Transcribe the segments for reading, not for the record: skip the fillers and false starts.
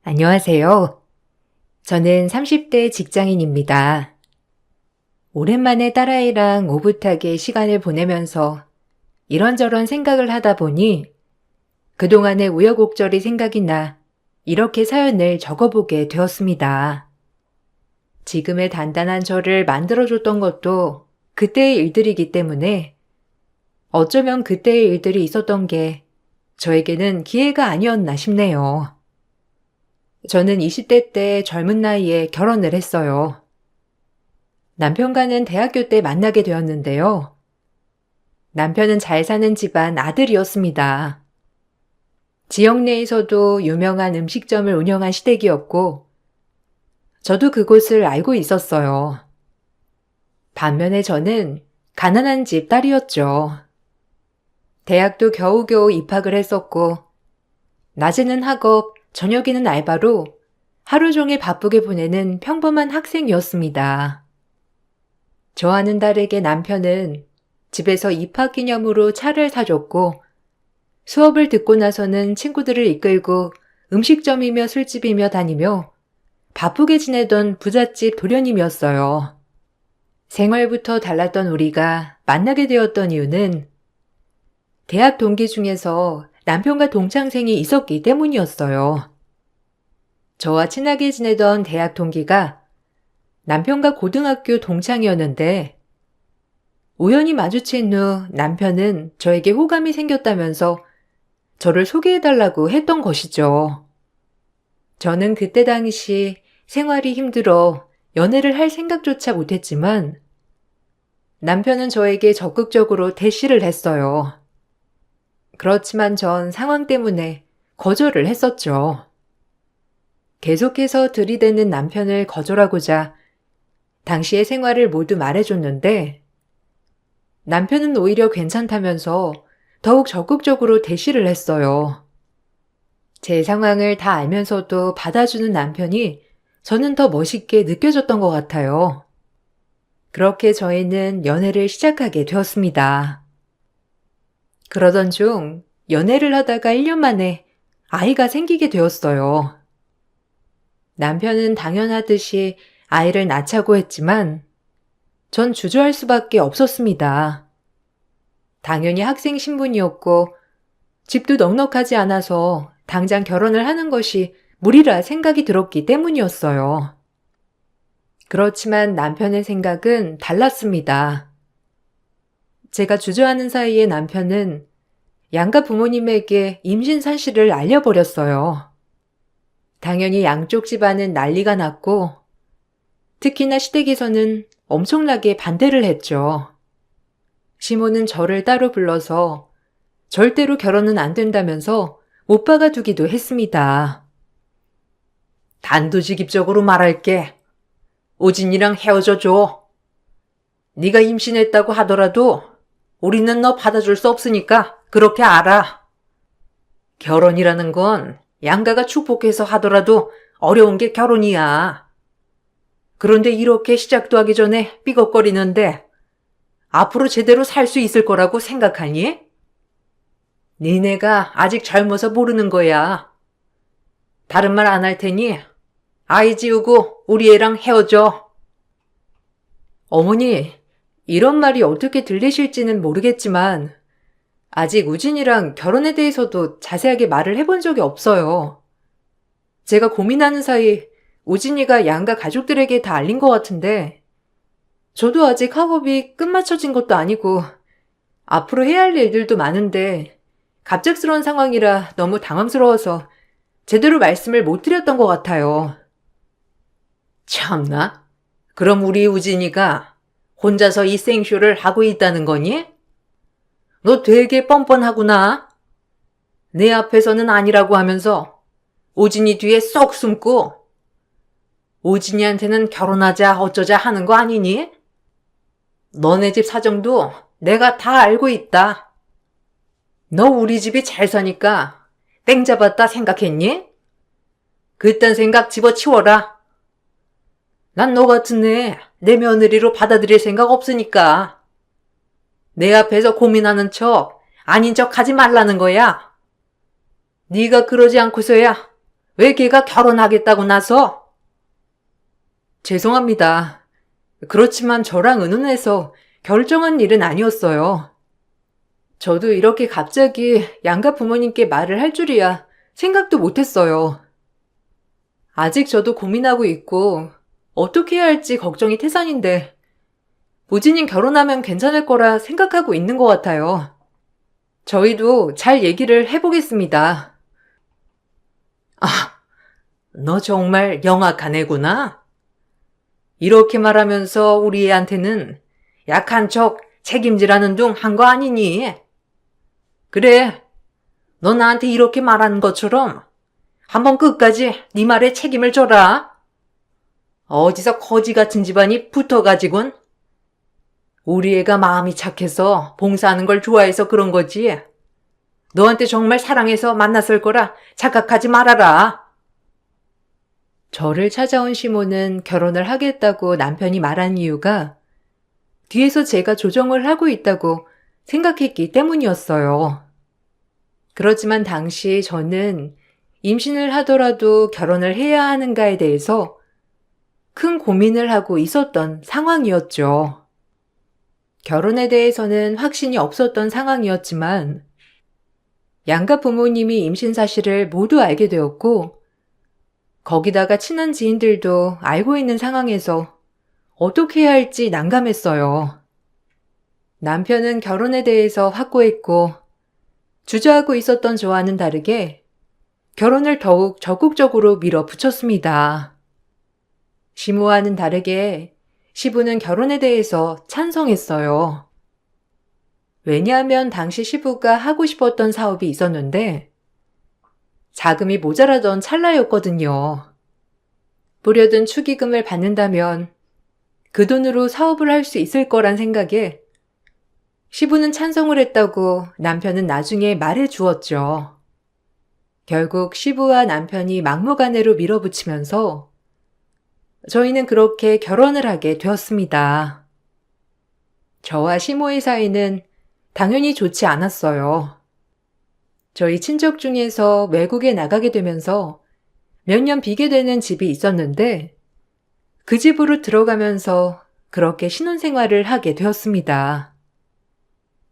안녕하세요. 저는 30대 직장인입니다. 오랜만에 딸아이랑 오붓하게 시간을 보내면서 이런저런 생각을 하다 보니 그동안의 우여곡절이 생각이 나 이렇게 사연을 적어보게 되었습니다. 지금의 단단한 저를 만들어줬던 것도 그때의 일들이기 때문에 어쩌면 그때의 일들이 있었던 게 저에게는 기회가 아니었나 싶네요. 저는 20대 때 젊은 나이에 결혼을 했어요. 남편과는 대학교 때 만나게 되었는데요. 남편은 잘 사는 집안 아들이었습니다. 지역 내에서도 유명한 음식점을 운영한 시댁이었고, 저도 그곳을 알고 있었어요. 반면에 저는 가난한 집 딸이었죠. 대학도 겨우겨우 입학을 했었고, 낮에는 학업, 저녁에는 알바로 하루 종일 바쁘게 보내는 평범한 학생이었습니다. 저와는 다르게 남편은 집에서 입학 기념으로 차를 사줬고 수업을 듣고 나서는 친구들을 이끌고 음식점이며 술집이며 다니며 바쁘게 지내던 부잣집 도련님이었어요. 생활부터 달랐던 우리가 만나게 되었던 이유는 대학 동기 중에서 남편과 동창생이 있었기 때문이었어요. 저와 친하게 지내던 대학 동기가 남편과 고등학교 동창이었는데 우연히 마주친 후 남편은 저에게 호감이 생겼다면서 저를 소개해달라고 했던 것이죠. 저는 그때 당시 생활이 힘들어 연애를 할 생각조차 못했지만 남편은 저에게 적극적으로 대시를 했어요. 그렇지만 전 상황 때문에 거절을 했었죠. 계속해서 들이대는 남편을 거절하고자 당시의 생활을 모두 말해줬는데 남편은 오히려 괜찮다면서 더욱 적극적으로 대시를 했어요. 제 상황을 다 알면서도 받아주는 남편이 저는 더 멋있게 느껴졌던 것 같아요. 그렇게 저희는 연애를 시작하게 되었습니다. 그러던 중 연애를 하다가 1년 만에 아이가 생기게 되었어요. 남편은 당연하듯이 아이를 낳자고 했지만 전 주저할 수밖에 없었습니다. 당연히 학생 신분이었고 집도 넉넉하지 않아서 당장 결혼을 하는 것이 무리라 생각이 들었기 때문이었어요. 그렇지만 남편의 생각은 달랐습니다. 제가 주저하는 사이에 남편은 양가 부모님에게 임신 사실을 알려버렸어요. 당연히 양쪽 집안은 난리가 났고 특히나 시댁에서는 엄청나게 반대를 했죠. 시모는 저를 따로 불러서 절대로 결혼은 안 된다면서 못 박아두기도 했습니다. 단도직입적으로 말할게. 오진이랑 헤어져 줘. 네가 임신했다고 하더라도 우리는 너 받아줄 수 없으니까 그렇게 알아. 결혼이라는 건 양가가 축복해서 하더라도 어려운 게 결혼이야. 그런데 이렇게 시작도 하기 전에 삐걱거리는데 앞으로 제대로 살 수 있을 거라고 생각하니? 니네가 아직 젊어서 모르는 거야. 다른 말 안 할 테니 아이 지우고 우리 애랑 헤어져. 어머니, 이런 말이 어떻게 들리실지는 모르겠지만 아직 우진이랑 결혼에 대해서도 자세하게 말을 해본 적이 없어요. 제가 고민하는 사이 우진이가 양가 가족들에게 다 알린 것 같은데 저도 아직 학업이 끝마쳐진 것도 아니고 앞으로 해야 할 일들도 많은데 갑작스러운 상황이라 너무 당황스러워서 제대로 말씀을 못 드렸던 것 같아요. 참나? 그럼 우리 우진이가 혼자서 이 생쇼를 하고 있다는 거니? 너 되게 뻔뻔하구나. 내 앞에서는 아니라고 하면서 우진이 뒤에 쏙 숨고 우진이한테는 결혼하자 어쩌자 하는 거 아니니? 너네 집 사정도 내가 다 알고 있다. 너 우리 집이 잘 사니까 땡 잡았다 생각했니? 그딴 생각 집어치워라. 난 너 같은 애 내 며느리로 받아들일 생각 없으니까. 내 앞에서 고민하는 척 아닌 척 하지 말라는 거야. 네가 그러지 않고서야 왜 걔가 결혼하겠다고 나서? 죄송합니다. 그렇지만 저랑 의논해서 결정한 일은 아니었어요. 저도 이렇게 갑자기 양가 부모님께 말을 할 줄이야 생각도 못했어요. 아직 저도 고민하고 있고 어떻게 해야 할지 걱정이 태산인데 우진이 결혼하면 괜찮을 거라 생각하고 있는 것 같아요. 저희도 잘 얘기를 해보겠습니다. 아, 너 정말 영악한 애구나. 이렇게 말하면서 우리 애한테는 약한 척 책임지라는 둥 한 거 아니니? 그래, 너 나한테 이렇게 말하는 것처럼 한번 끝까지 네 말에 책임을 져라. 어디서 거지 같은 집안이 붙어가지곤. 우리 애가 마음이 착해서 봉사하는 걸 좋아해서 그런 거지. 너한테 정말 사랑해서 만났을 거라 착각하지 말아라. 저를 찾아온 시모는 결혼을 하겠다고 남편이 말한 이유가 뒤에서 제가 조정을 하고 있다고 생각했기 때문이었어요. 그렇지만 당시 저는 임신을 하더라도 결혼을 해야 하는가에 대해서 큰 고민을 하고 있었던 상황이었죠. 결혼에 대해서는 확신이 없었던 상황이었지만 양가 부모님이 임신 사실을 모두 알게 되었고 거기다가 친한 지인들도 알고 있는 상황에서 어떻게 해야 할지 난감했어요. 남편은 결혼에 대해서 확고했고 주저하고 있었던 저와는 다르게 결혼을 더욱 적극적으로 밀어붙였습니다. 시모와는 다르게 시부는 결혼에 대해서 찬성했어요. 왜냐하면 당시 시부가 하고 싶었던 사업이 있었는데 자금이 모자라던 찰나였거든요. 부려든 축의금을 받는다면 그 돈으로 사업을 할 수 있을 거란 생각에 시부는 찬성을 했다고 남편은 나중에 말해 주었죠. 결국 시부와 남편이 막무가내로 밀어붙이면서 저희는 그렇게 결혼을 하게 되었습니다. 저와 시모의 사이는 당연히 좋지 않았어요. 저희 친척 중에서 외국에 나가게 되면서 몇 년 비게 되는 집이 있었는데 그 집으로 들어가면서 그렇게 신혼생활을 하게 되었습니다.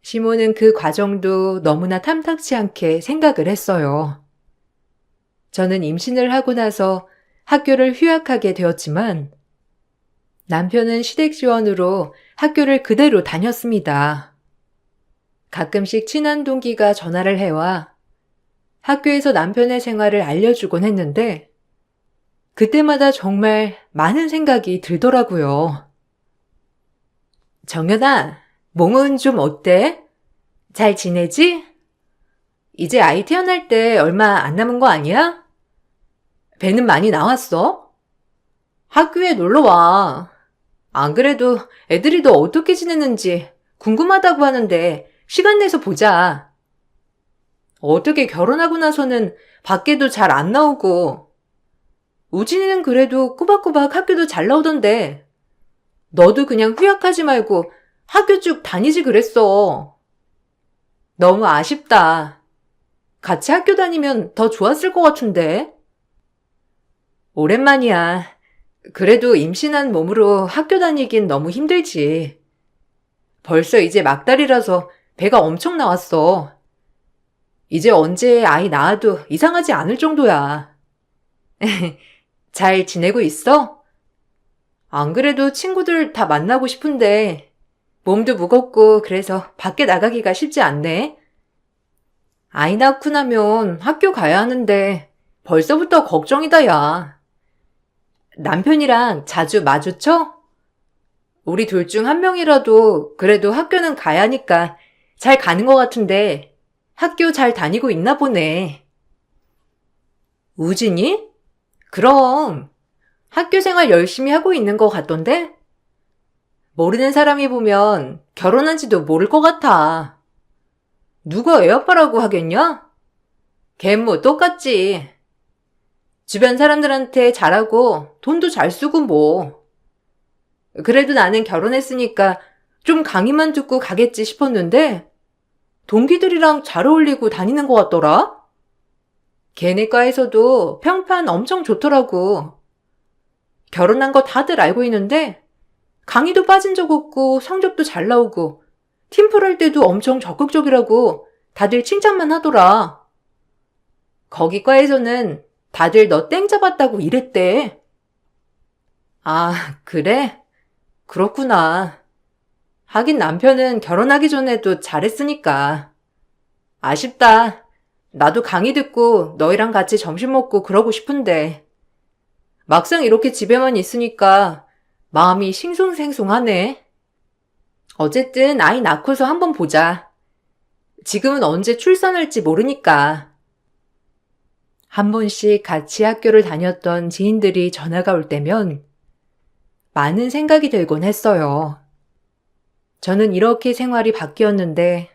시모는 그 과정도 너무나 탐탁치 않게 생각을 했어요. 저는 임신을 하고 나서 학교를 휴학하게 되었지만 남편은 시댁 지원으로 학교를 그대로 다녔습니다. 가끔씩 친한 동기가 전화를 해와 학교에서 남편의 생활을 알려주곤 했는데 그때마다 정말 많은 생각이 들더라고요. 정연아, 몸은 좀 어때? 잘 지내지? 이제 아이 태어날 때 얼마 안 남은 거 아니야? 배는 많이 나왔어? 학교에 놀러 와. 안 그래도 애들이 너 어떻게 지내는지 궁금하다고 하는데 시간 내서 보자. 어떻게 결혼하고 나서는 밖에도 잘 안 나오고 우진이는 그래도 꼬박꼬박 학교도 잘 나오던데 너도 그냥 휴학하지 말고 학교 쭉 다니지 그랬어. 너무 아쉽다. 같이 학교 다니면 더 좋았을 것 같은데. 오랜만이야. 그래도 임신한 몸으로 학교 다니긴 너무 힘들지. 벌써 이제 막달이라서 배가 엄청 나왔어. 이제 언제 아이 낳아도 이상하지 않을 정도야. 잘 지내고 있어? 안 그래도 친구들 다 만나고 싶은데 몸도 무겁고 그래서 밖에 나가기가 쉽지 않네. 아이 낳고 나면 학교 가야 하는데 벌써부터 걱정이다, 야. 남편이랑 자주 마주쳐? 우리 둘 중 한 명이라도 그래도 학교는 가야 하니까 잘 가는 것 같은데 학교 잘 다니고 있나 보네. 우진이? 그럼 학교 생활 열심히 하고 있는 것 같던데? 모르는 사람이 보면 결혼한 지도 모를 것 같아. 누가 애 아빠라고 하겠냐? 걔 뭐 똑같지. 주변 사람들한테 잘하고 돈도 잘 쓰고 뭐. 그래도 나는 결혼했으니까 좀 강의만 듣고 가겠지 싶었는데 동기들이랑 잘 어울리고 다니는 것 같더라? 걔네 과에서도 평판 엄청 좋더라고. 결혼한 거 다들 알고 있는데 강의도 빠진 적 없고 성적도 잘 나오고 팀플 할 때도 엄청 적극적이라고 다들 칭찬만 하더라. 거기 과에서는 다들 너 땡 잡았다고 이랬대. 아, 그래? 그렇구나. 하긴 남편은 결혼하기 전에도 잘했으니까. 아쉽다. 나도 강의 듣고 너희랑 같이 점심 먹고 그러고 싶은데. 막상 이렇게 집에만 있으니까 마음이 싱숭생숭하네. 어쨌든 아이 낳고서 한번 보자. 지금은 언제 출산할지 모르니까. 한 번씩 같이 학교를 다녔던 지인들이 전화가 올 때면 많은 생각이 들곤 했어요. 저는 이렇게 생활이 바뀌었는데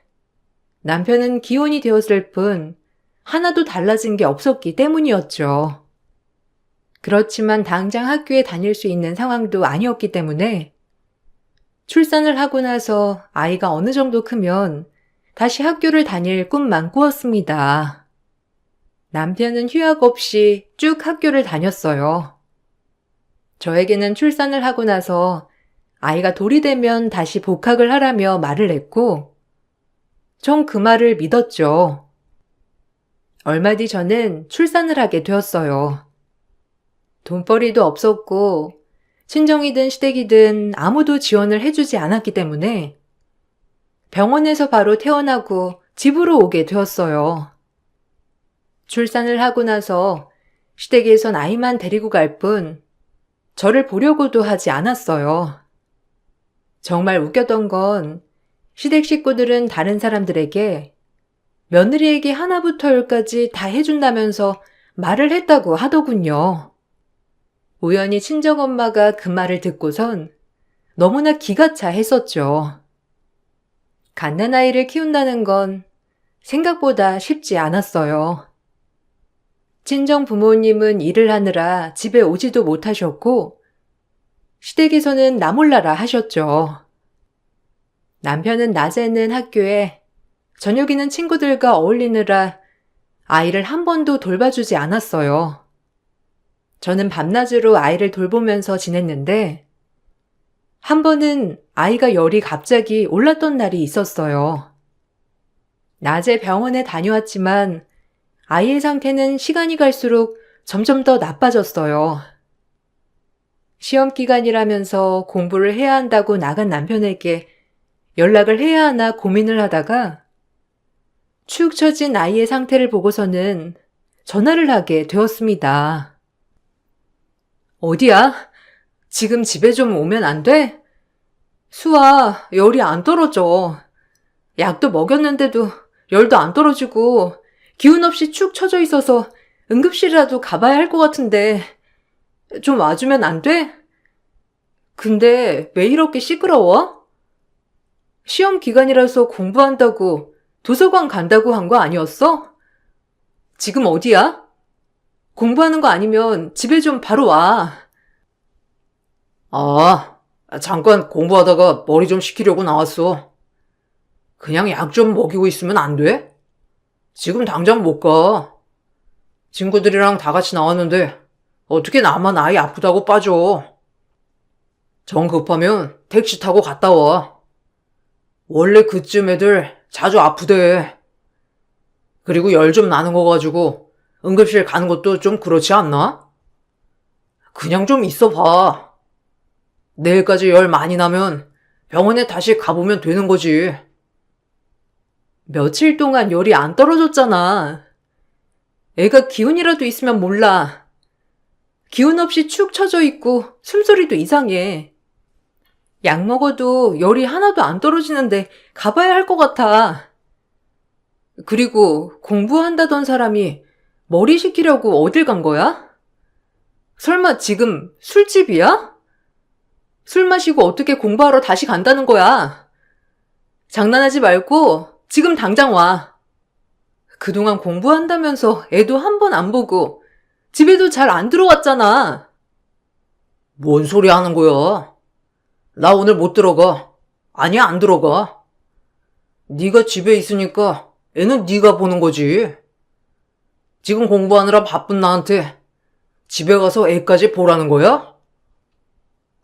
남편은 기혼이 되었을 뿐 하나도 달라진 게 없었기 때문이었죠. 그렇지만 당장 학교에 다닐 수 있는 상황도 아니었기 때문에 출산을 하고 나서 아이가 어느 정도 크면 다시 학교를 다닐 꿈만 꾸었습니다. 남편은 휴학 없이 쭉 학교를 다녔어요. 저에게는 출산을 하고 나서 아이가 돌이 되면 다시 복학을 하라며 말을 했고, 전 그 말을 믿었죠. 얼마 뒤 저는 출산을 하게 되었어요. 돈벌이도 없었고, 친정이든 시댁이든 아무도 지원을 해주지 않았기 때문에 병원에서 바로 퇴원하고 집으로 오게 되었어요. 출산을 하고 나서 시댁에선 아이만 데리고 갈 뿐 저를 보려고도 하지 않았어요. 정말 웃겼던 건 시댁 식구들은 다른 사람들에게 며느리에게 하나부터 열까지 다 해준다면서 말을 했다고 하더군요. 우연히 친정엄마가 그 말을 듣고선 너무나 기가 차 했었죠. 갓난아이를 키운다는 건 생각보다 쉽지 않았어요. 친정 부모님은 일을 하느라 집에 오지도 못하셨고 시댁에서는 나 몰라라 하셨죠. 남편은 낮에는 학교에 저녁에는 친구들과 어울리느라 아이를 한 번도 돌봐주지 않았어요. 저는 밤낮으로 아이를 돌보면서 지냈는데 한 번은 아이가 열이 갑자기 올랐던 날이 있었어요. 낮에 병원에 다녀왔지만 아이의 상태는 시간이 갈수록 점점 더 나빠졌어요. 시험 기간이라면서 공부를 해야 한다고 나간 남편에게 연락을 해야 하나 고민을 하다가 축 처진 아이의 상태를 보고서는 전화를 하게 되었습니다. 어디야? 지금 집에 좀 오면 안 돼? 수아, 열이 안 떨어져. 약도 먹였는데도 열도 안 떨어지고 기운 없이 축 처져 있어서 응급실이라도 가봐야 할 것 같은데 좀 와주면 안 돼? 근데 왜 이렇게 시끄러워? 시험 기간이라서 공부한다고 도서관 간다고 한 거 아니었어? 지금 어디야? 공부하는 거 아니면 집에 좀 바로 와. 아, 잠깐 공부하다가 머리 좀 식히려고 나왔어. 그냥 약 좀 먹이고 있으면 안 돼? 지금 당장 못 가. 친구들이랑 다 같이 나왔는데 어떻게 나만 아이 아프다고 빠져. 정 급하면 택시 타고 갔다 와. 원래 그쯤 애들 자주 아프대. 그리고 열 좀 나는 거 가지고 응급실 가는 것도 좀 그렇지 않나? 그냥 좀 있어 봐. 내일까지 열 많이 나면 병원에 다시 가보면 되는 거지. 며칠 동안 열이 안 떨어졌잖아. 애가 기운이라도 있으면 몰라. 기운 없이 축 처져 있고 숨소리도 이상해. 약 먹어도 열이 하나도 안 떨어지는데 가봐야 할 것 같아. 그리고 공부한다던 사람이 머리 식히려고 어딜 간 거야? 설마 지금 술집이야? 술 마시고 어떻게 공부하러 다시 간다는 거야? 장난하지 말고 지금 당장 와. 그동안 공부한다면서 애도 한 번 안 보고 집에도 잘 안 들어왔잖아. 뭔 소리 하는 거야? 나 오늘 못 들어가. 아니, 안 들어가. 네가 집에 있으니까 애는 네가 보는 거지. 지금 공부하느라 바쁜 나한테 집에 가서 애까지 보라는 거야?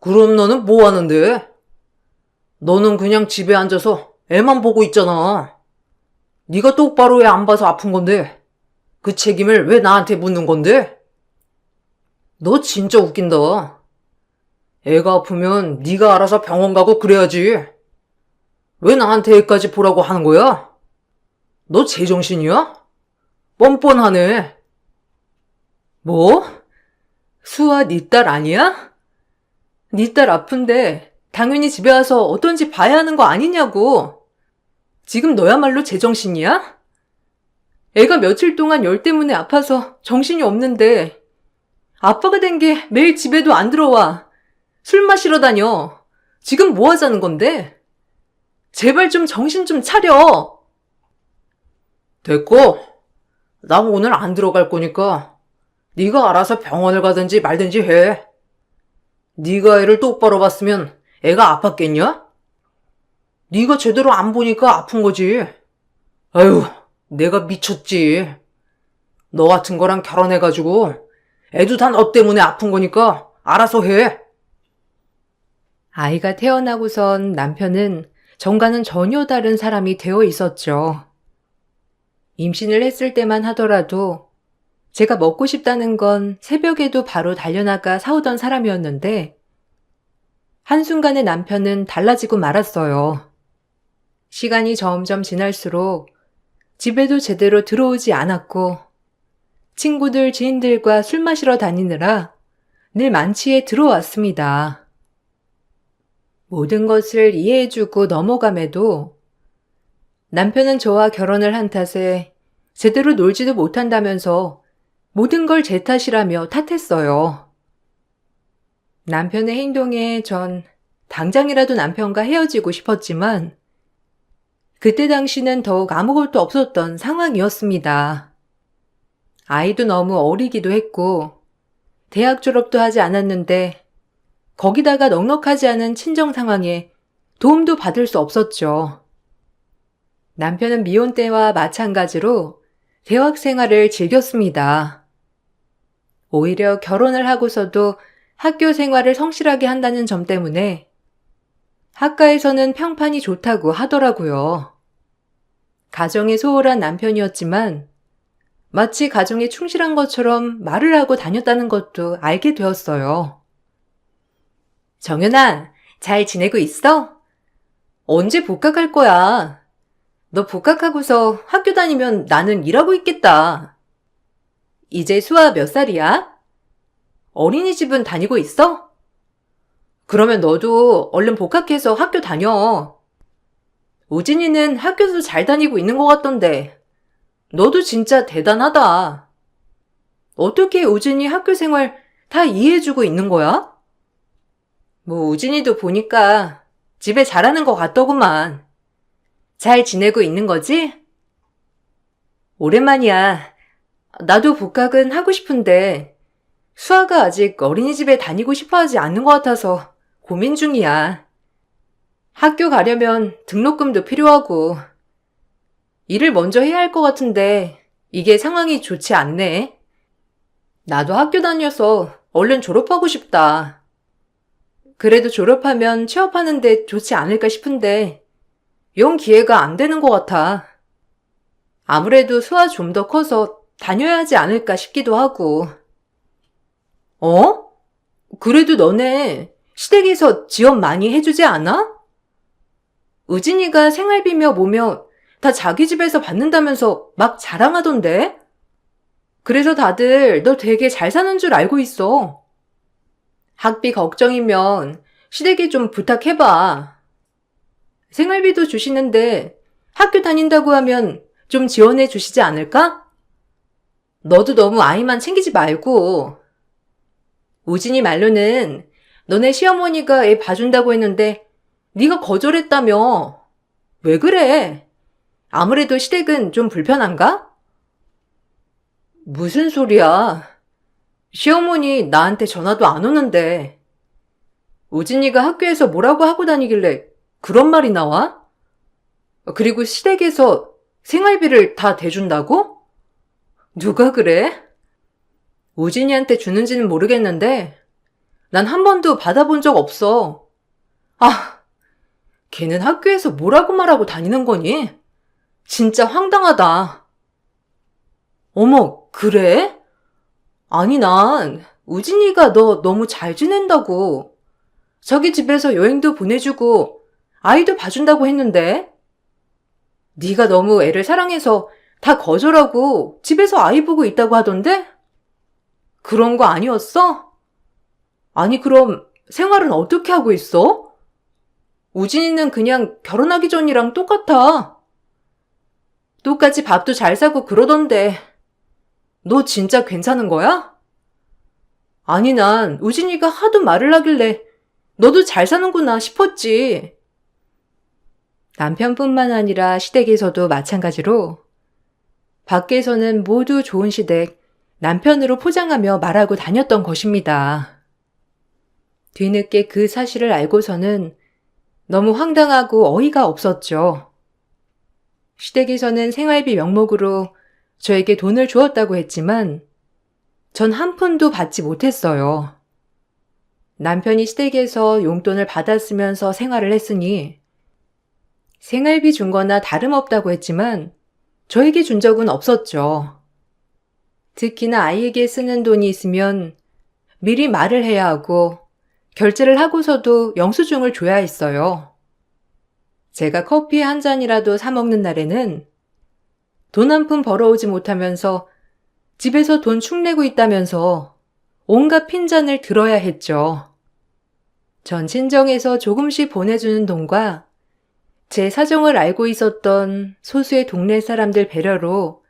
그럼 너는 뭐 하는데? 너는 그냥 집에 앉아서 애만 보고 있잖아. 네가 똑바로 애 안 봐서 아픈 건데 그 책임을 왜 나한테 묻는 건데? 너 진짜 웃긴다. 애가 아프면 네가 알아서 병원 가고 그래야지. 왜 나한테 애까지 보라고 하는 거야? 너 제정신이야? 뻔뻔하네. 뭐? 수아 네 딸 아니야? 네 딸 아픈데 당연히 집에 와서 어떤지 봐야 하는 거 아니냐고. 지금 너야말로 제정신이야? 애가 며칠 동안 열 때문에 아파서 정신이 없는데 아빠가 된 게 매일 집에도 안 들어와. 술 마시러 다녀. 지금 뭐 하자는 건데? 제발 좀 정신 좀 차려. 됐고, 나 오늘 안 들어갈 거니까 네가 알아서 병원을 가든지 말든지 해. 네가 애를 똑바로 봤으면 애가 아팠겠냐? 네가 제대로 안 보니까 아픈 거지. 아유, 내가 미쳤지. 너 같은 거랑 결혼해가지고 애도 다 너 때문에 아픈 거니까 알아서 해. 아이가 태어나고선 남편은 전과는 전혀 다른 사람이 되어 있었죠. 임신을 했을 때만 하더라도 제가 먹고 싶다는 건 새벽에도 바로 달려나가 사오던 사람이었는데 한순간에 남편은 달라지고 말았어요. 시간이 점점 지날수록 집에도 제대로 들어오지 않았고 친구들, 지인들과 술 마시러 다니느라 늘 만취에 들어왔습니다. 모든 것을 이해해주고 넘어감에도 남편은 저와 결혼을 한 탓에 제대로 놀지도 못한다면서 모든 걸 제 탓이라며 탓했어요. 남편의 행동에 전 당장이라도 남편과 헤어지고 싶었지만 그때 당시는 더욱 아무것도 없었던 상황이었습니다. 아이도 너무 어리기도 했고 대학 졸업도 하지 않았는데 거기다가 넉넉하지 않은 친정 상황에 도움도 받을 수 없었죠. 남편은 미혼 때와 마찬가지로 대학 생활을 즐겼습니다. 오히려 결혼을 하고서도 학교 생활을 성실하게 한다는 점 때문에 학과에서는 평판이 좋다고 하더라고요. 가정에 소홀한 남편이었지만 마치 가정에 충실한 것처럼 말을 하고 다녔다는 것도 알게 되었어요. 정연아, 잘 지내고 있어? 언제 복학할 거야? 너 복학하고서 학교 다니면 나는 일하고 있겠다. 이제 수아 몇 살이야? 어린이집은 다니고 있어? 그러면 너도 얼른 복학해서 학교 다녀. 우진이는 학교도 잘 다니고 있는 것 같던데. 너도 진짜 대단하다. 어떻게 우진이 학교 생활 다 이해해주고 있는 거야? 뭐 우진이도 보니까 집에 잘하는 것 같더구만. 잘 지내고 있는 거지? 오랜만이야. 나도 복학은 하고 싶은데 수아가 아직 어린이집에 다니고 싶어 하지 않는 것 같아서 고민 중이야. 학교 가려면 등록금도 필요하고 일을 먼저 해야 할 것 같은데 이게 상황이 좋지 않네. 나도 학교 다녀서 얼른 졸업하고 싶다. 그래도 졸업하면 취업하는데 좋지 않을까 싶은데 영 기회가 안 되는 것 같아. 아무래도 수아 좀 더 커서 다녀야 하지 않을까 싶기도 하고. 어? 그래도 너네 시댁에서 지원 많이 해주지 않아? 우진이가 생활비며 뭐며 다 자기 집에서 받는다면서 막 자랑하던데? 그래서 다들 너 되게 잘 사는 줄 알고 있어. 학비 걱정이면 시댁에 좀 부탁해봐. 생활비도 주시는데 학교 다닌다고 하면 좀 지원해 주시지 않을까? 너도 너무 아이만 챙기지 말고. 우진이 말로는 너네 시어머니가 애 봐준다고 했는데 네가 거절했다며. 왜 그래? 아무래도 시댁은 좀 불편한가? 무슨 소리야. 시어머니 나한테 전화도 안 오는데. 우진이가 학교에서 뭐라고 하고 다니길래 그런 말이 나와? 그리고 시댁에서 생활비를 다 대준다고? 누가 그래? 우진이한테 주는지는 모르겠는데 난 한 번도 받아본 적 없어. 아, 걔는 학교에서 뭐라고 말하고 다니는 거니? 진짜 황당하다. 어머, 그래? 아니, 난 우진이가 너 너무 잘 지낸다고. 자기 집에서 여행도 보내주고 아이도 봐준다고 했는데? 네가 너무 애를 사랑해서 다 거절하고 집에서 아이 보고 있다고 하던데? 그런 거 아니었어? 아니, 그럼 생활은 어떻게 하고 있어? 우진이는 그냥 결혼하기 전이랑 똑같아. 똑같이 밥도 잘 사고 그러던데. 너 진짜 괜찮은 거야? 아니, 난 우진이가 하도 말을 하길래 너도 잘 사는구나 싶었지. 남편뿐만 아니라 시댁에서도 마찬가지로 밖에서는 모두 좋은 시댁, 남편으로 포장하며 말하고 다녔던 것입니다. 뒤늦게 그 사실을 알고서는 너무 황당하고 어이가 없었죠. 시댁에서는 생활비 명목으로 저에게 돈을 주었다고 했지만 전 한 푼도 받지 못했어요. 남편이 시댁에서 용돈을 받았으면서 생활을 했으니 생활비 준 거나 다름없다고 했지만 저에게 준 적은 없었죠. 특히나 아이에게 쓰는 돈이 있으면 미리 말을 해야 하고 결제를 하고서도 영수증을 줘야 했어요. 제가 커피 한 잔이라도 사 먹는 날에는 돈 한 푼 벌어오지 못하면서 집에서 돈 축내고 있다면서 온갖 핀잔을 들어야 했죠. 전 친정에서 조금씩 보내주는 돈과 제 사정을 알고 있었던 소수의 동네 사람들 배려로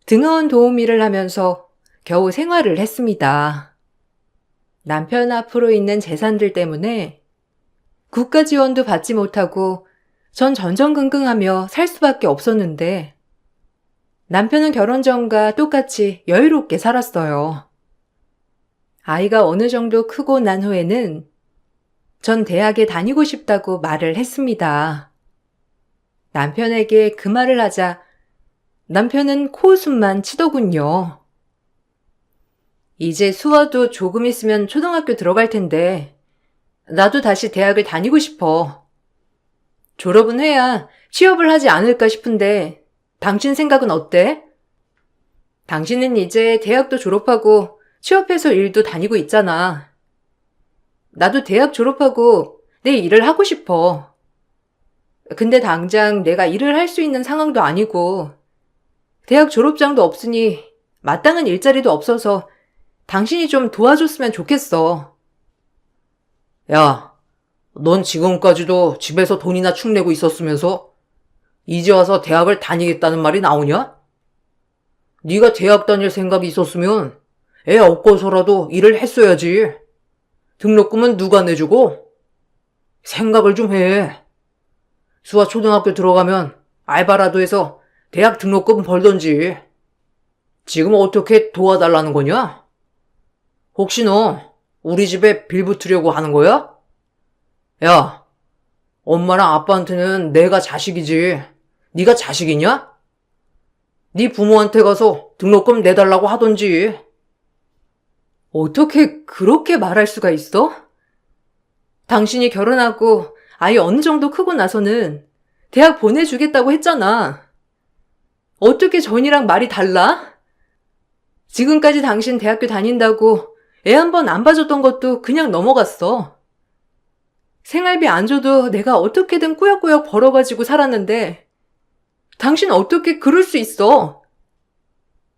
등하원 도우미 일을 하면서 겨우 생활을 했습니다. 남편 앞으로 있는 재산들 때문에 국가 지원도 받지 못하고 전 전전긍긍하며 살 수밖에 없었는데 남편은 결혼 전과 똑같이 여유롭게 살았어요. 아이가 어느 정도 크고 난 후에는 전 대학에 다니고 싶다고 말을 했습니다. 남편에게 그 말을 하자 남편은 코웃음만 치더군요. 이제 수아도 조금 있으면 초등학교 들어갈 텐데 나도 다시 대학을 다니고 싶어. 졸업은 해야 취업을 하지 않을까 싶은데 당신 생각은 어때? 당신은 이제 대학도 졸업하고 취업해서 일도 다니고 있잖아. 나도 대학 졸업하고 내 일을 하고 싶어. 근데 당장 내가 일을 할 수 있는 상황도 아니고 대학 졸업장도 없으니 마땅한 일자리도 없어서 당신이 좀 도와줬으면 좋겠어. 야, 넌 지금까지도 집에서 돈이나 축내고 있었으면서 이제 와서 대학을 다니겠다는 말이 나오냐? 네가 대학 다닐 생각이 있었으면 애 업고서라도 일을 했어야지. 등록금은 누가 내주고? 생각을 좀 해. 수아 초등학교 들어가면 알바라도 해서 대학 등록금 벌던지. 지금 어떻게 도와달라는 거냐? 혹시 너 우리 집에 빌붙으려고 하는 거야? 야, 엄마랑 아빠한테는 내가 자식이지. 네가 자식이냐? 네 부모한테 가서 등록금 내달라고 하던지. 어떻게 그렇게 말할 수가 있어? 당신이 결혼하고 아이 어느 정도 크고 나서는 대학 보내주겠다고 했잖아. 어떻게 전이랑 말이 달라? 지금까지 당신 대학교 다닌다고 애 한 번 안 봐줬던 것도 그냥 넘어갔어. 생활비 안 줘도 내가 어떻게든 꾸역꾸역 벌어가지고 살았는데 당신 어떻게 그럴 수 있어?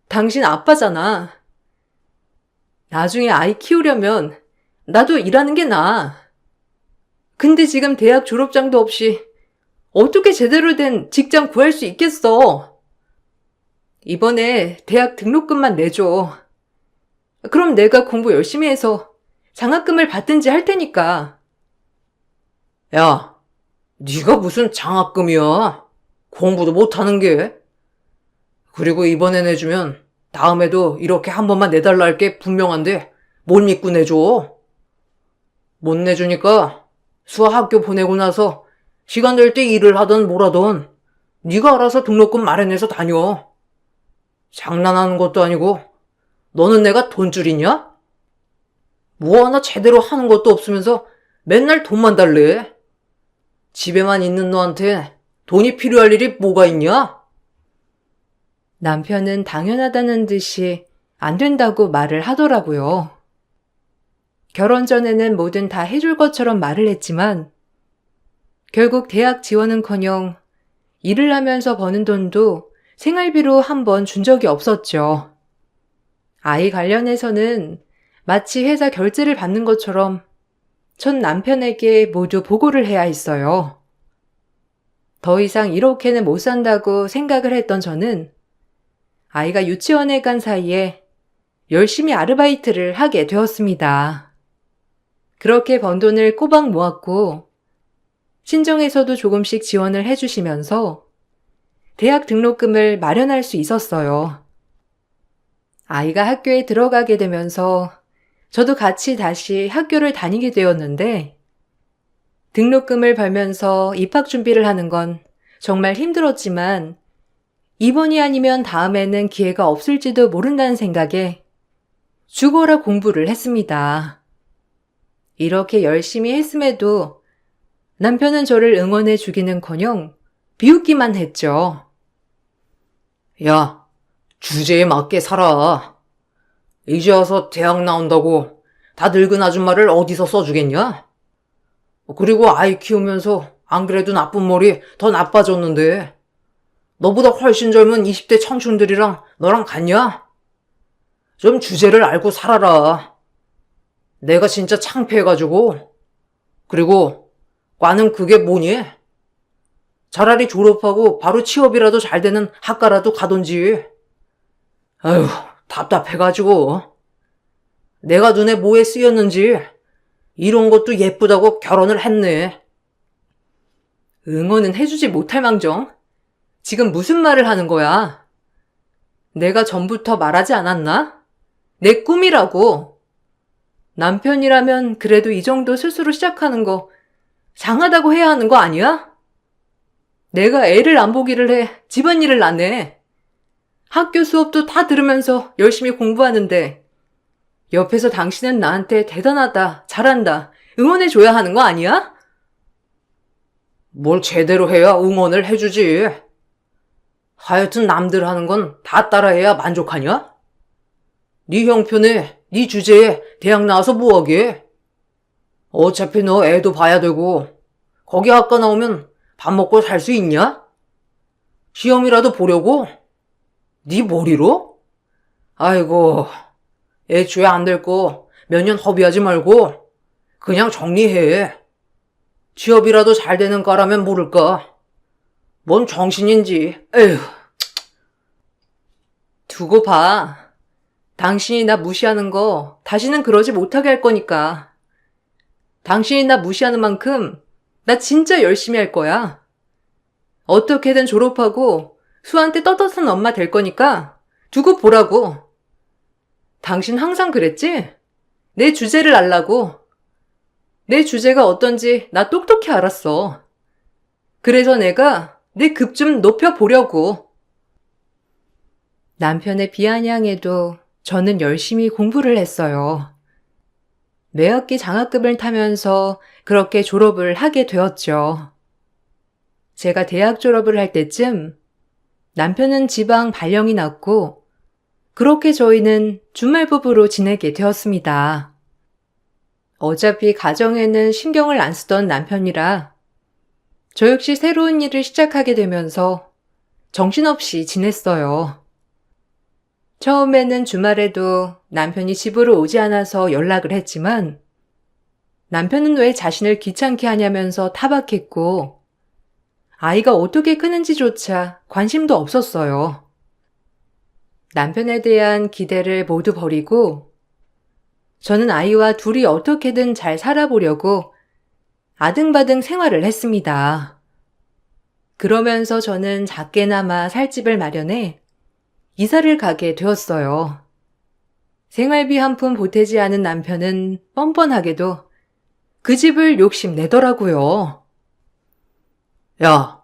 당신 아빠잖아. 나중에 아이 키우려면 나도 일하는 게 나아. 근데 지금 대학 졸업장도 없이 어떻게 제대로 된 직장 구할 수 있겠어? 이번에 대학 등록금만 내줘. 그럼 내가 공부 열심히 해서 장학금을 받든지 할 테니까. 야, 네가 무슨 장학금이야? 공부도 못하는 게. 그리고 이번에 내주면 다음에도 이렇게 한 번만 내달라 할 게 분명한데 뭘 믿고 내줘? 못 내주니까 수아 학교 보내고 나서 시간 될 때 일을 하던 뭐라던 네가 알아서 등록금 마련해서 다녀. 장난하는 것도 아니고 너는 내가 돈줄이냐? 뭐 하나 제대로 하는 것도 없으면서 맨날 돈만 달래. 집에만 있는 너한테 돈이 필요할 일이 뭐가 있냐? 남편은 당연하다는 듯이 안 된다고 말을 하더라고요. 결혼 전에는 뭐든 다 해줄 것처럼 말을 했지만 결국 대학 지원은커녕 일을 하면서 버는 돈도 생활비로 한 번 준 적이 없었죠. 아이 관련해서는 마치 회사 결제를 받는 것처럼 전 남편에게 모두 보고를 해야 했어요. 더 이상 이렇게는 못 산다고 생각을 했던 저는 아이가 유치원에 간 사이에 열심히 아르바이트를 하게 되었습니다. 그렇게 번 돈을 꼬박 모았고 친정에서도 조금씩 지원을 해주시면서 대학 등록금을 마련할 수 있었어요. 아이가 학교에 들어가게 되면서 저도 같이 다시 학교를 다니게 되었는데 등록금을 벌면서 입학 준비를 하는 건 정말 힘들었지만 이번이 아니면 다음에는 기회가 없을지도 모른다는 생각에 죽어라 공부를 했습니다. 이렇게 열심히 했음에도 남편은 저를 응원해 주기는커녕 비웃기만 했죠. 야, 주제에 맞게 살아. 이제 와서 대학 나온다고 다 늙은 아줌마를 어디서 써주겠냐? 그리고 아이 키우면서 안 그래도 나쁜 머리 더 나빠졌는데 너보다 훨씬 젊은 20대 청춘들이랑 너랑 같냐? 좀 주제를 알고 살아라. 내가 진짜 창피해가지고. 그리고 과는 그게 뭐니? 차라리 졸업하고 바로 취업이라도 잘 되는 학과라도 가던지. 아휴, 답답해가지고. 내가 눈에 뭐에 쓰였는지 이런 것도 예쁘다고 결혼을 했네. 응원은 해주지 못할 망정. 지금 무슨 말을 하는 거야? 내가 전부터 말하지 않았나? 내 꿈이라고. 남편이라면 그래도 이 정도 스스로 시작하는 거 장하다고 해야 하는 거 아니야? 내가 애를 안 보기를 해 집안일을 안 해. 학교 수업도 다 들으면서 열심히 공부하는데 옆에서 당신은 나한테 대단하다, 잘한다, 응원해줘야 하는 거 아니야? 뭘 제대로 해야 응원을 해주지. 하여튼 남들 하는 건 다 따라해야 만족하냐? 네 형편에, 네 주제에 대학 나와서 뭐하게? 어차피 너 애도 봐야 되고 거기 학과 나오면 밥 먹고 살 수 있냐? 시험이라도 보려고? 네 머리로? 아이고, 애초에 안 될 거 몇 년 허비하지 말고 그냥 정리해. 취업이라도 잘 되는 과라면 모를까? 뭔 정신인지. 에휴. 두고 봐. 당신이 나 무시하는 거 다시는 그러지 못하게 할 거니까. 당신이 나 무시하는 만큼 나 진짜 열심히 할 거야. 어떻게든 졸업하고 수한테 떳떳한 엄마 될 거니까 두고 보라고. 당신 항상 그랬지? 내 주제를 알라고. 내 주제가 어떤지 나 똑똑히 알았어. 그래서 내가 내 급 좀 높여보려고. 남편의 비아냥에도 저는 열심히 공부를 했어요. 매학기 장학금을 타면서 그렇게 졸업을 하게 되었죠. 제가 대학 졸업을 할 때쯤 남편은 지방 발령이 났고 그렇게 저희는 주말 부부로 지내게 되었습니다. 어차피 가정에는 신경을 안 쓰던 남편이라 저 역시 새로운 일을 시작하게 되면서 정신없이 지냈어요. 처음에는 주말에도 남편이 집으로 오지 않아서 연락을 했지만 남편은 왜 자신을 귀찮게 하냐면서 타박했고 아이가 어떻게 크는지조차 관심도 없었어요. 남편에 대한 기대를 모두 버리고 저는 아이와 둘이 어떻게든 잘 살아보려고 아등바등 생활을 했습니다. 그러면서 저는 작게나마 살 집을 마련해 이사를 가게 되었어요. 생활비 한 푼 보태지 않은 남편은 뻔뻔하게도 그 집을 욕심내더라고요. 야,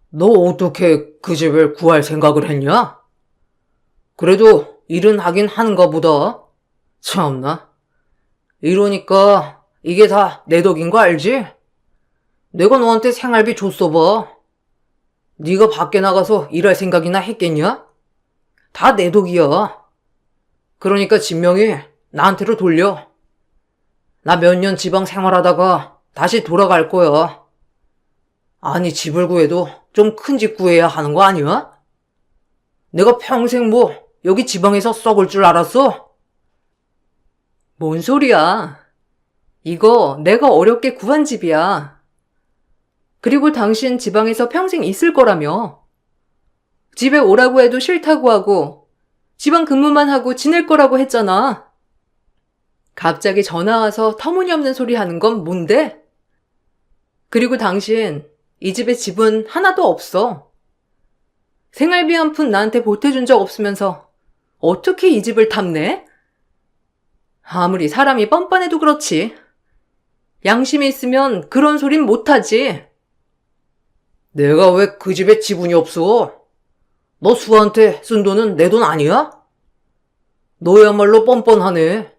너 어떻게 그 집을 구할 생각을 했냐? 그래도 일은 하긴 하는가 보다. 참나. 이러니까 이게 다 내 덕인 거 알지? 내가 너한테 생활비 줬어 봐. 네가 밖에 나가서 일할 생각이나 했겠냐? 다 내 덕이야. 그러니까 진명이 나한테로 돌려. 나 몇 년 지방 생활하다가 다시 돌아갈 거야. 아니, 집을 구해도 좀 큰 집 구해야 하는 거 아니야? 내가 평생 뭐 여기 지방에서 썩을 줄 알았어? 뭔 소리야. 이거 내가 어렵게 구한 집이야. 그리고 당신 지방에서 평생 있을 거라며. 집에 오라고 해도 싫다고 하고 지방 근무만 하고 지낼 거라고 했잖아. 갑자기 전화 와서 터무니없는 소리 하는 건 뭔데? 그리고 당신 이 집에 집은 하나도 없어. 생활비 한 푼 나한테 보태준 적 없으면서 어떻게 이 집을 탐내? 아무리 사람이 뻔뻔해도 그렇지. 양심이 있으면 그런 소린 못하지. 내가 왜 그 집에 지분이 없어? 너 수아한테 쓴 돈은 내 돈 아니야? 너야말로 뻔뻔하네.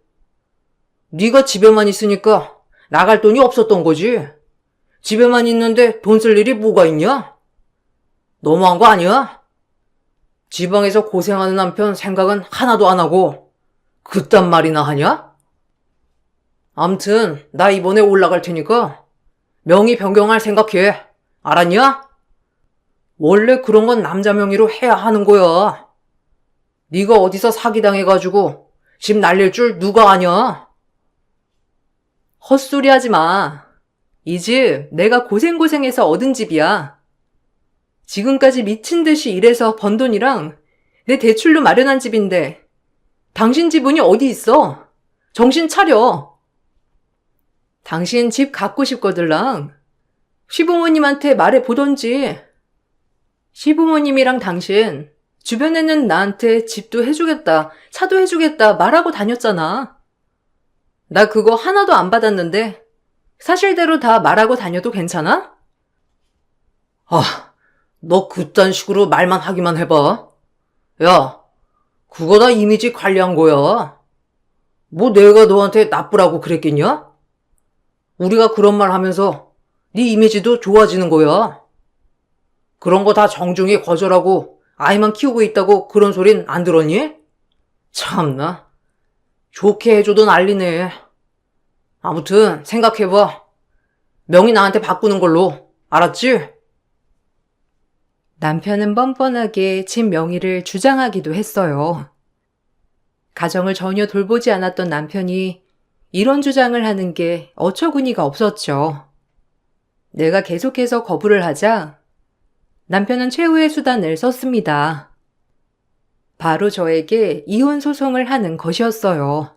네가 집에만 있으니까 나갈 돈이 없었던 거지. 집에만 있는데 돈 쓸 일이 뭐가 있냐? 너무한 거 아니야? 지방에서 고생하는 남편 생각은 하나도 안 하고 그딴 말이나 하냐? 암튼 나 이번에 올라갈 테니까 명의 변경할 생각해. 알았냐? 원래 그런 건 남자 명의로 해야 하는 거야. 네가 어디서 사기당해가지고 집 날릴 줄 누가 아냐? 헛소리 하지 마. 이 집 내가 고생고생해서 얻은 집이야. 지금까지 미친 듯이 일해서 번 돈이랑 내 대출로 마련한 집인데 당신 지분이 어디 있어? 정신 차려. 당신 집 갖고 싶거들랑 시부모님한테 말해 보던지. 시부모님이랑 당신 주변에는 나한테 집도 해주겠다, 차도 해주겠다 말하고 다녔잖아. 나 그거 하나도 안 받았는데 사실대로 다 말하고 다녀도 괜찮아? 너 그딴 식으로 말만 하기만 해봐. 야, 그거 다 이미지 관리한 거야. 뭐 내가 너한테 나쁘라고 그랬겠냐? 우리가 그런 말 하면서 네 이미지도 좋아지는 거야. 그런 거 다 정중히 거절하고 아이만 키우고 있다고 그런 소린 안 들었니? 참나. 좋게 해줘도 난리네. 아무튼 생각해봐. 명의 나한테 바꾸는 걸로. 알았지? 남편은 뻔뻔하게 집 명의를 주장하기도 했어요. 가정을 전혀 돌보지 않았던 남편이 이런 주장을 하는 게 어처구니가 없었죠. 내가 계속해서 거부를 하자 남편은 최후의 수단을 썼습니다. 바로 저에게 이혼 소송을 하는 것이었어요.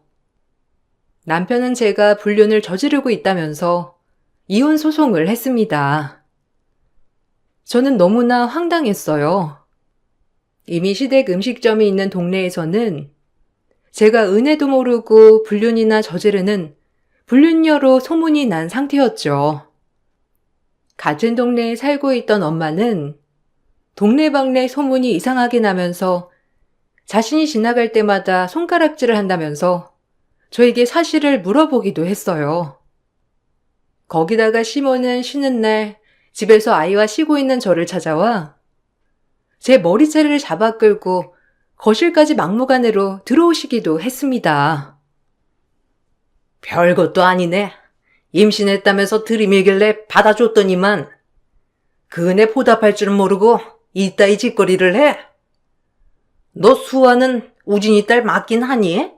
남편은 제가 불륜을 저지르고 있다면서 이혼 소송을 했습니다. 저는 너무나 황당했어요. 이미 시댁 음식점이 있는 동네에서는 제가 은혜도 모르고 불륜이나 저지르는 불륜녀로 소문이 난 상태였죠. 같은 동네에 살고 있던 엄마는 동네방네 소문이 이상하게 나면서 자신이 지나갈 때마다 손가락질을 한다면서 저에게 사실을 물어보기도 했어요. 거기다가 시모는 쉬는 날 집에서 아이와 쉬고 있는 저를 찾아와 제 머리채를 잡아 끌고 거실까지 막무가내로 들어오시기도 했습니다. 별것도 아니네. 임신했다면서 들이밀길래 받아줬더니만 그 은혜 보답할 줄은 모르고 이따위 짓거리를 해. 너 수아는 우진이 딸 맞긴 하니?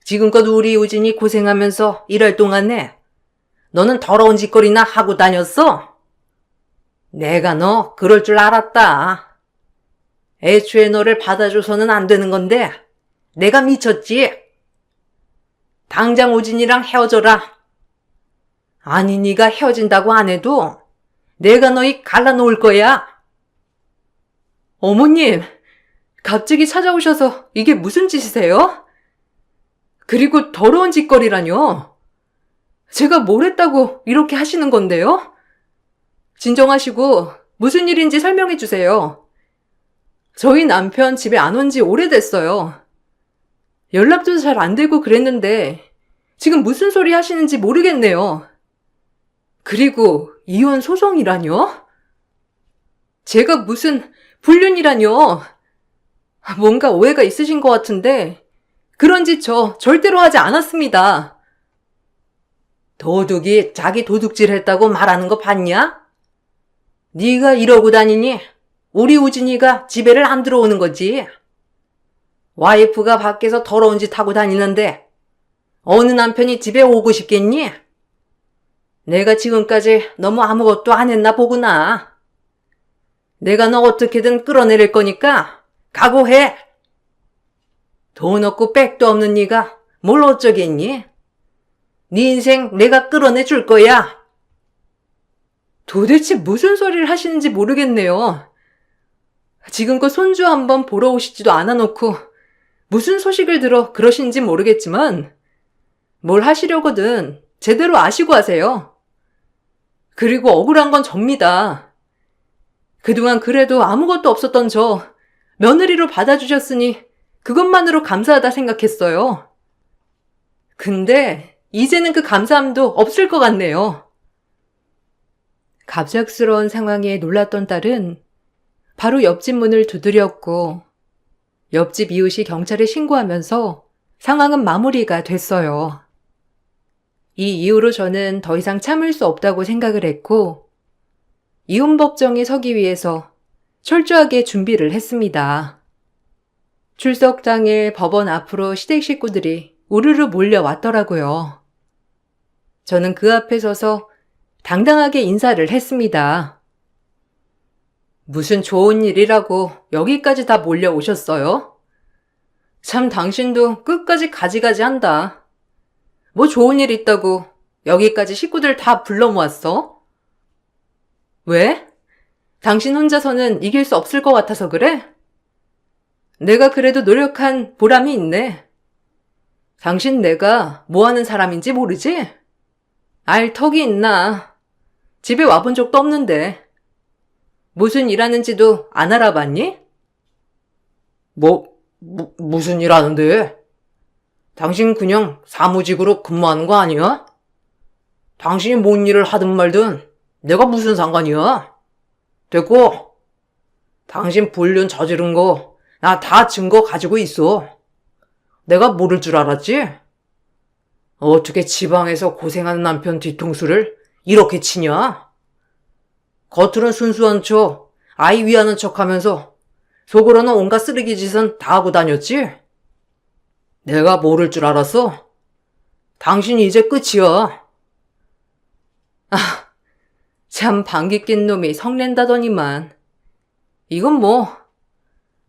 지금껏 우리 우진이 고생하면서 일할 동안에 너는 더러운 짓거리나 하고 다녔어? 내가 너 그럴 줄 알았다. 애초에 너를 받아줘서는 안 되는 건데 내가 미쳤지. 당장 우진이랑 헤어져라. 아니 네가 헤어진다고 안 해도 내가 너희 갈라놓을 거야. 어머님, 갑자기 찾아오셔서 이게 무슨 짓이세요? 그리고 더러운 짓거리라뇨. 제가 뭘 했다고 이렇게 하시는 건데요? 진정하시고 무슨 일인지 설명해 주세요. 저희 남편 집에 안 온 지 오래됐어요. 연락도 잘 안 되고 그랬는데 지금 무슨 소리 하시는지 모르겠네요. 그리고 이혼 소송이라뇨? 제가 무슨 불륜이라뇨? 뭔가 오해가 있으신 것 같은데 그런 짓 저 절대로 하지 않았습니다. 도둑이 자기 도둑질 했다고 말하는 거 봤냐? 네가 이러고 다니니 우리 우진이가 집에를 안 들어오는 거지. 와이프가 밖에서 더러운 짓 하고 다니는데 어느 남편이 집에 오고 싶겠니? 내가 지금까지 너무 아무것도 안 했나 보구나. 내가 너 어떻게든 끌어내릴 거니까 각오해. 돈 없고 백도 없는 네가 뭘 어쩌겠니? 네 인생 내가 끌어내 줄 거야. 도대체 무슨 소리를 하시는지 모르겠네요. 지금껏 손주 한번 보러 오시지도 않아놓고 무슨 소식을 들어 그러신지 모르겠지만 뭘 하시려거든 제대로 아시고 하세요. 그리고 억울한 건 접니다. 그동안 그래도 아무것도 없었던 저 며느리로 받아주셨으니 그것만으로 감사하다 생각했어요. 근데 이제는 그 감사함도 없을 것 같네요. 갑작스러운 상황에 놀랐던 딸은 바로 옆집 문을 두드렸고 옆집 이웃이 경찰에 신고하면서 상황은 마무리가 됐어요. 이 이후로 저는 더 이상 참을 수 없다고 생각을 했고 이혼법정에 서기 위해서 철저하게 준비를 했습니다. 출석 당일 법원 앞으로 시댁 식구들이 우르르 몰려왔더라고요. 저는 그 앞에 서서 당당하게 인사를 했습니다. 무슨 좋은 일이라고 여기까지 다 몰려오셨어요? 참 당신도 끝까지 가지가지 한다. 뭐 좋은 일 있다고 여기까지 식구들 다 불러 모았어? 왜? 당신 혼자서는 이길 수 없을 것 같아서 그래? 내가 그래도 노력한 보람이 있네. 당신 내가 뭐 하는 사람인지 모르지? 알 턱이 있나? 집에 와본 적도 없는데. 무슨 일 하는지도 안 알아봤니? 무슨 일 하는데? 당신 그냥 사무직으로 근무하는 거 아니야? 당신이 뭔 일을 하든 말든 내가 무슨 상관이야? 됐고, 당신 불륜 저지른 거 나 다 증거 가지고 있어. 내가 모를 줄 알았지? 어떻게 지방에서 고생하는 남편 뒤통수를 이렇게 치냐? 겉으론 순수한 척, 아이 위하는 척 하면서 속으로는 온갖 쓰레기 짓은 다 하고 다녔지? 내가 모를 줄 알았어? 당신이 이제 끝이야. 참 방귀 낀 놈이 성낸다더니만. 이건 뭐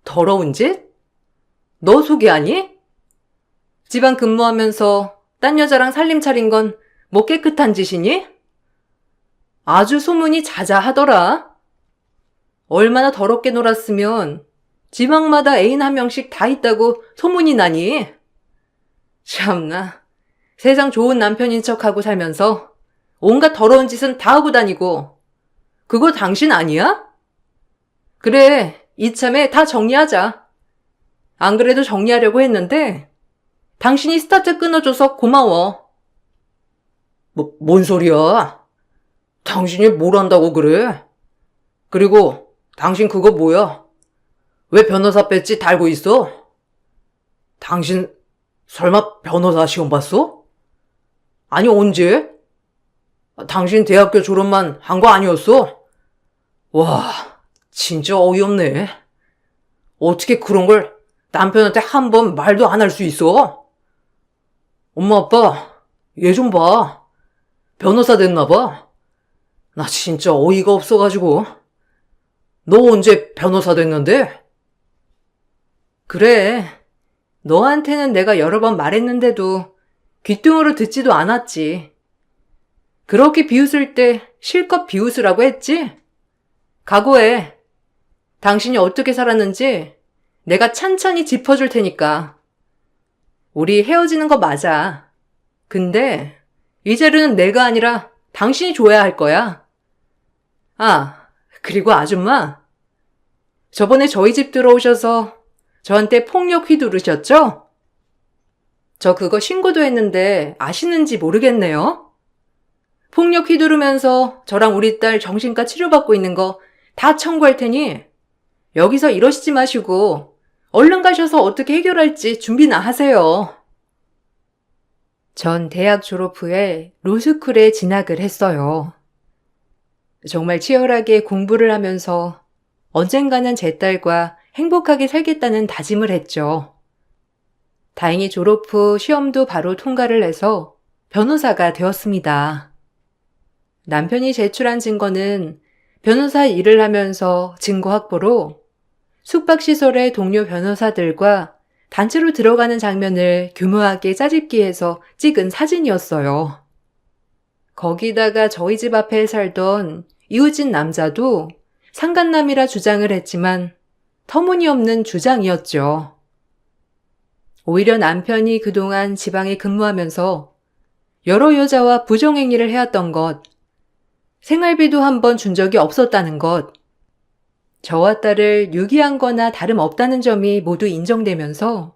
더러운 짓? 너 소개하니? 집안 근무하면서 딴 여자랑 살림 차린 건 뭐 깨끗한 짓이니? 아주 소문이 자자하더라. 얼마나 더럽게 놀았으면 지방마다 애인 한 명씩 다 있다고 소문이 나니? 참나, 세상 좋은 남편인 척하고 살면서 온갖 더러운 짓은 다 하고 다니고 그거 당신 아니야? 그래, 이참에 다 정리하자. 안 그래도 정리하려고 했는데 당신이 스타트 끊어줘서 고마워. 뭔 소리야? 당신이 뭘 한다고 그래? 그리고 당신 그거 뭐야? 왜 변호사 배지 달고 있어? 당신 설마 변호사 시험 봤어? 아니 언제? 당신 대학교 졸업만 한 거 아니었어? 와, 진짜 어이없네. 어떻게 그런 걸 남편한테 한 번 말도 안 할 수 있어? 엄마 아빠 얘 좀 봐. 변호사 됐나 봐. 나 진짜 어이가 없어가지고. 너 언제 변호사 됐는데? 그래, 너한테는 내가 여러 번 말했는데도 귀뚱으로 듣지도 않았지. 그렇게 비웃을 때 실컷 비웃으라고 했지? 각오해. 당신이 어떻게 살았는지 내가 찬찬히 짚어줄 테니까. 우리 헤어지는 거 맞아. 근데 이제는 내가 아니라 당신이 줘야 할 거야. 아, 그리고 아줌마. 저번에 저희 집 들어오셔서 저한테 폭력 휘두르셨죠? 저 그거 신고도 했는데 아시는지 모르겠네요. 폭력 휘두르면서 저랑 우리 딸 정신과 치료받고 있는 거 다 청구할 테니 여기서 이러시지 마시고 얼른 가셔서 어떻게 해결할지 준비나 하세요. 전 대학 졸업 후에 로스쿨에 진학을 했어요. 정말 치열하게 공부를 하면서 언젠가는 제 딸과 행복하게 살겠다는 다짐을 했죠. 다행히 졸업 후 시험도 바로 통과를 해서 변호사가 되었습니다. 남편이 제출한 증거는 변호사 일을 하면서 증거 확보로 숙박시설의 동료 변호사들과 단체로 들어가는 장면을 교묘하게 짜집기해서 찍은 사진이었어요. 거기다가 저희 집 앞에 살던 이웃집 남자도 상간남이라 주장을 했지만 터무니없는 주장이었죠. 오히려 남편이 그동안 지방에 근무하면서 여러 여자와 부정행위를 해왔던 것, 생활비도 한 번 준 적이 없었다는 것, 저와 딸을 유기한 거나 다름없다는 점이 모두 인정되면서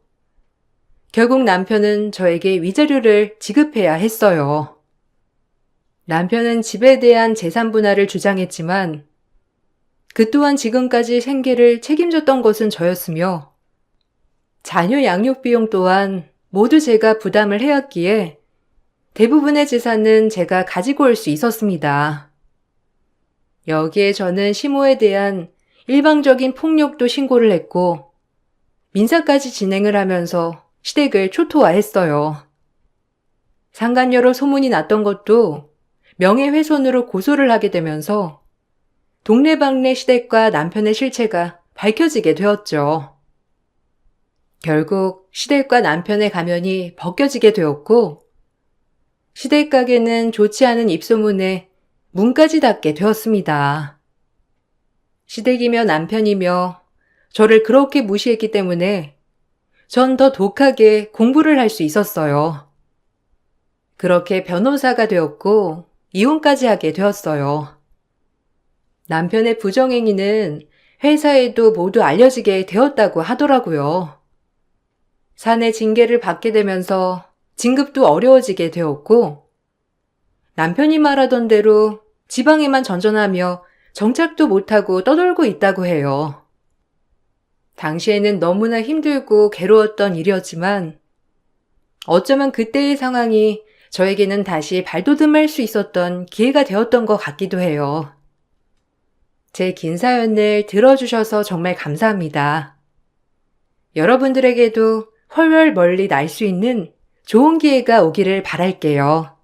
결국 남편은 저에게 위자료를 지급해야 했어요. 남편은 집에 대한 재산 분할을 주장했지만 그 또한 지금까지 생계를 책임졌던 것은 저였으며 자녀 양육 비용 또한 모두 제가 부담을 해왔기에 대부분의 재산은 제가 가지고 올 수 있었습니다. 여기에 저는 시모에 대한 일방적인 폭력도 신고를 했고 민사까지 진행을 하면서 시댁을 초토화했어요. 상간녀로 소문이 났던 것도 명예훼손으로 고소를 하게 되면서 동네방네 시댁과 남편의 실체가 밝혀지게 되었죠. 결국 시댁과 남편의 가면이 벗겨지게 되었고 시댁 가게는 좋지 않은 입소문에 문까지 닫게 되었습니다. 시댁이며 남편이며 저를 그렇게 무시했기 때문에 전 더 독하게 공부를 할 수 있었어요. 그렇게 변호사가 되었고 이혼까지 하게 되었어요. 남편의 부정행위는 회사에도 모두 알려지게 되었다고 하더라고요. 사내 징계를 받게 되면서 진급도 어려워지게 되었고 남편이 말하던 대로 지방에만 전전하며 정착도 못하고 떠돌고 있다고 해요. 당시에는 너무나 힘들고 괴로웠던 일이었지만 어쩌면 그때의 상황이 저에게는 다시 발돋움할 수 있었던 기회가 되었던 것 같기도 해요. 제 긴 사연을 들어주셔서 정말 감사합니다. 여러분들에게도 훨훨 멀리 날 수 있는 좋은 기회가 오기를 바랄게요.